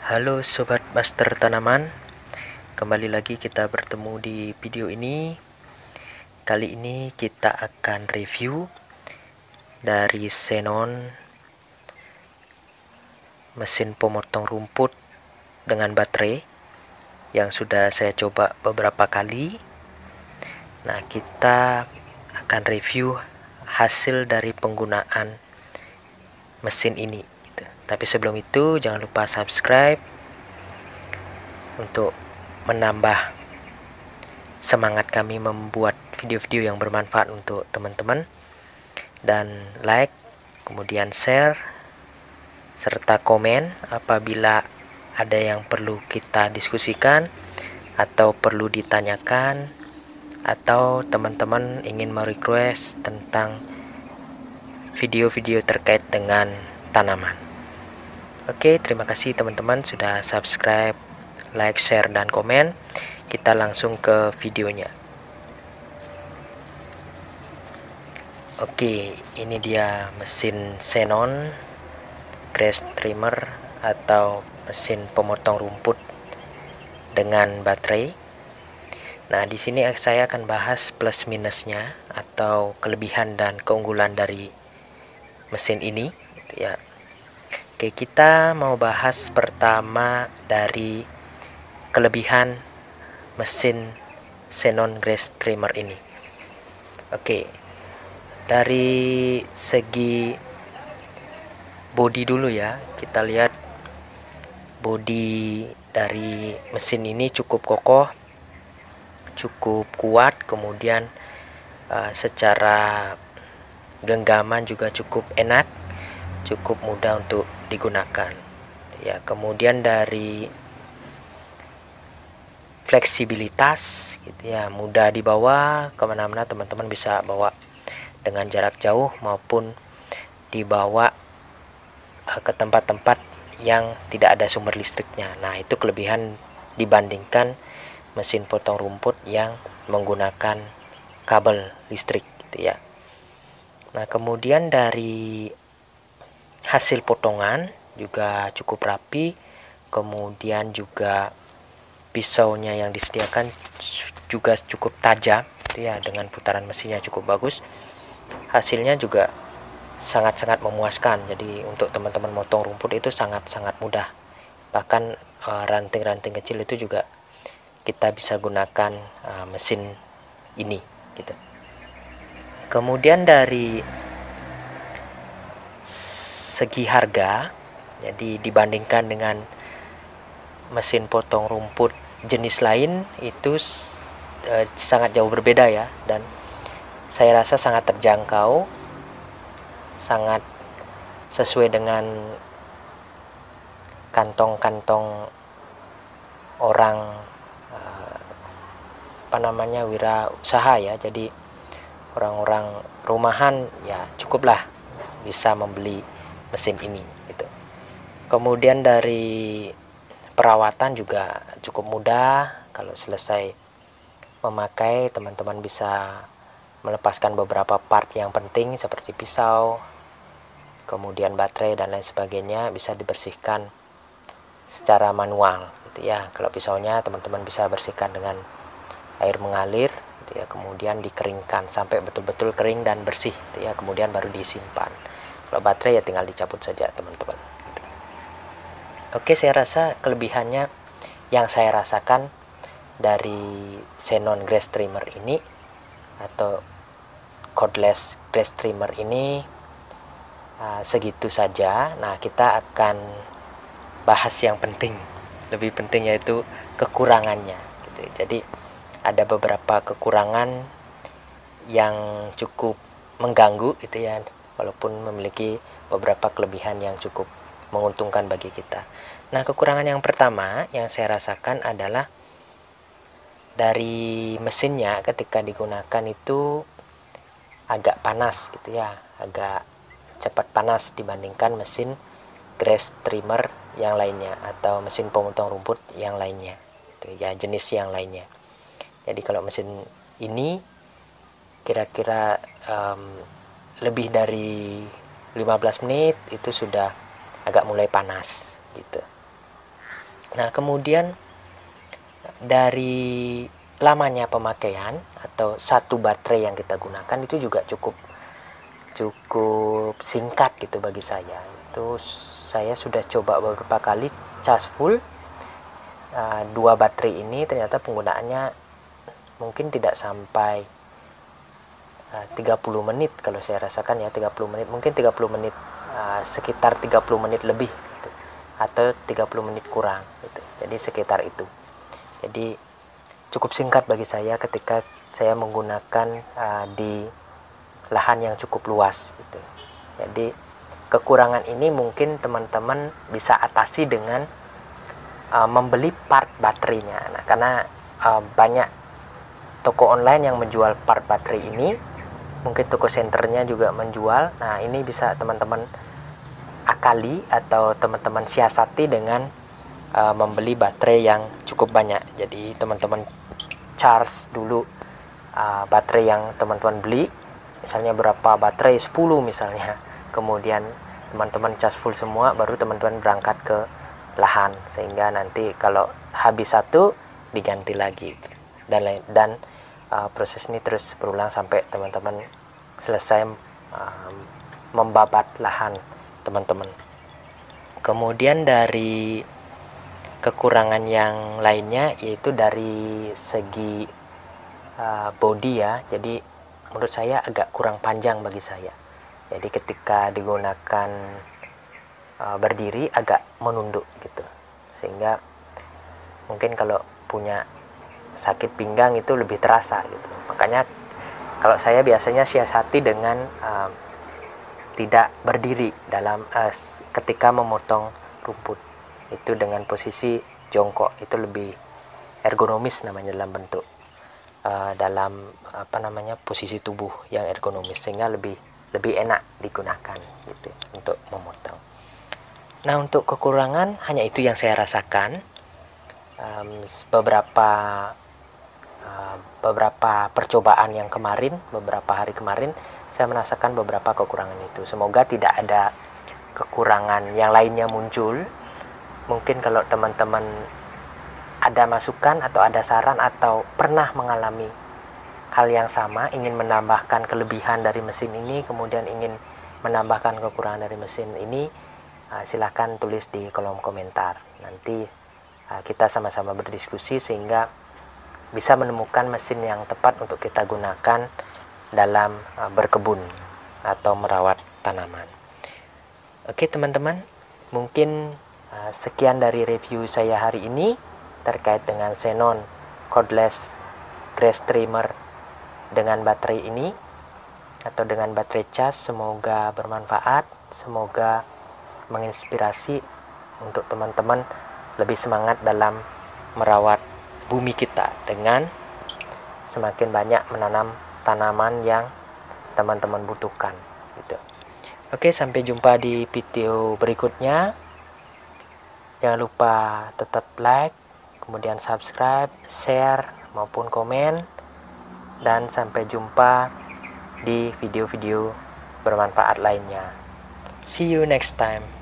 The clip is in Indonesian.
Halo Sobat Master Tanaman, kembali lagi kita bertemu di video ini. Kali ini kita akan review dari Xenon mesin pemotong rumput dengan baterai yang sudah saya coba beberapa kali. Nah, kita akan review hasil dari penggunaan mesin ini. Tapi sebelum itu jangan lupa subscribe untuk menambah semangat kami membuat video-video yang bermanfaat untuk teman-teman, dan like, kemudian share, serta komen apabila ada yang perlu kita diskusikan atau perlu ditanyakan, atau teman-teman ingin merequest tentang video-video terkait dengan tanaman. Oke, terima kasih teman-teman sudah subscribe, like, share, dan komen. Kita langsung ke videonya. Oke, ini dia mesin Xenon Grass Trimmer atau mesin pemotong rumput dengan baterai. Nah, di sini saya akan bahas plus minusnya atau kelebihan dan keunggulan dari mesin ini, gitu ya. Oke, kita mau bahas pertama dari kelebihan mesin Xenon Grass Trimmer ini. Oke, dari segi bodi dulu ya, kita lihat bodi dari mesin ini cukup kokoh, cukup kuat, kemudian secara genggaman juga cukup enak, cukup mudah untuk digunakan ya. Kemudian dari fleksibilitas gitu ya, mudah dibawa kemana-mana, teman-teman bisa bawa dengan jarak jauh maupun dibawa ke tempat-tempat yang tidak ada sumber listriknya. Nah, itu kelebihan dibandingkan mesin potong rumput yang menggunakan kabel listrik gitu ya. Nah, kemudian dari hasil potongan juga cukup rapi, kemudian juga pisaunya yang disediakan juga cukup tajam ya, dengan putaran mesinnya cukup bagus. Hasilnya juga sangat-sangat memuaskan. Jadi untuk teman-teman motong rumput itu sangat-sangat mudah. Bahkan ranting-ranting kecil itu juga kita bisa gunakan mesin ini gitu. Kemudian dari segi harga, jadi dibandingkan dengan mesin potong rumput jenis lain itu sangat jauh berbeda ya, dan saya rasa sangat terjangkau, sangat sesuai dengan kantong-kantong orang wirausaha ya. Jadi orang-orang rumahan ya cukuplah bisa membeli mesin ini gitu. Kemudian dari perawatan juga cukup mudah. Kalau selesai memakai, teman-teman bisa melepaskan beberapa part yang penting seperti pisau, kemudian baterai dan lain sebagainya, bisa dibersihkan secara manual gitu ya. Kalau pisaunya teman-teman bisa bersihkan dengan air mengalir gitu ya, kemudian dikeringkan sampai betul-betul kering dan bersih gitu ya, kemudian baru disimpan. Kalau baterai ya tinggal dicabut saja teman-teman gitu. Oke, saya rasa kelebihannya yang saya rasakan dari Xenon Grass Trimmer ini atau cordless grass trimmer ini segitu saja. Nah, kita akan bahas yang penting, lebih penting, yaitu kekurangannya gitu. Jadi ada beberapa kekurangan yang cukup mengganggu gitu ya, walaupun memiliki beberapa kelebihan yang cukup menguntungkan bagi kita. Nah, kekurangan yang pertama yang saya rasakan adalah dari mesinnya ketika digunakan itu agak panas gitu ya, agak cepat panas dibandingkan mesin grass trimmer yang lainnya atau mesin pemotong rumput yang lainnya gitu ya, jenis yang lainnya. Jadi kalau mesin ini kira-kira lebih dari 15 menit itu sudah agak mulai panas gitu. Nah, kemudian dari lamanya pemakaian atau satu baterai yang kita gunakan itu juga cukup singkat gitu bagi saya. Itu saya sudah coba beberapa kali cas full, dua baterai ini ternyata penggunaannya mungkin tidak sampai 30 menit kalau saya rasakan ya, 30 menit, mungkin 30 menit, sekitar 30 menit lebih gitu, atau 30 menit kurang gitu. Jadi sekitar itu. Jadi cukup singkat bagi saya ketika saya menggunakan di lahan yang cukup luas gitu. Jadi kekurangan ini mungkin teman-teman bisa atasi dengan membeli part baterainya. Nah, karena banyak toko online yang menjual part baterai ini, mungkin toko senternya juga menjual. Nah, ini bisa teman-teman akali atau teman-teman siasati dengan membeli baterai yang cukup banyak. Jadi teman-teman charge dulu baterai yang teman-teman beli, misalnya berapa baterai, 10 misalnya, kemudian teman-teman charge full semua, baru teman-teman berangkat ke lahan, sehingga nanti kalau habis satu diganti lagi dan proses ini terus berulang sampai teman-teman selesai membabat lahan teman-teman. Kemudian dari kekurangan yang lainnya yaitu dari segi body ya. Jadi menurut saya agak kurang panjang bagi saya. Jadi ketika digunakan berdiri agak menunduk gitu. Sehingga mungkin kalau punya sakit pinggang itu lebih terasa gitu. Makanya kalau saya biasanya siasati dengan tidak berdiri dalam ketika memotong rumput. Itu dengan posisi jongkok, itu lebih ergonomis namanya, dalam bentuk dalam posisi tubuh yang ergonomis, sehingga lebih enak digunakan gitu untuk memotong. Nah, untuk kekurangan hanya itu yang saya rasakan. Beberapa percobaan yang kemarin, beberapa hari kemarin, saya merasakan beberapa kekurangan itu. Semoga tidak ada kekurangan yang lainnya muncul. Mungkin kalau teman-teman ada masukan atau ada saran atau pernah mengalami hal yang sama, ingin menambahkan kelebihan dari mesin ini, kemudian ingin menambahkan kekurangan dari mesin ini, silakan tulis di kolom komentar. Nanti kita sama-sama berdiskusi sehingga bisa menemukan mesin yang tepat untuk kita gunakan dalam berkebun atau merawat tanaman. Oke teman-teman, mungkin sekian dari review saya hari ini terkait dengan Xenon cordless grass trimmer dengan baterai ini atau dengan baterai cas. Semoga bermanfaat, semoga menginspirasi untuk teman-teman lebih semangat dalam merawat bumi kita dengan semakin banyak menanam tanaman yang teman-teman butuhkan gitu. Oke, sampai jumpa di video berikutnya. Jangan lupa tetap like, kemudian subscribe, share, maupun komen. Dan sampai jumpa di video-video bermanfaat lainnya. See you next time.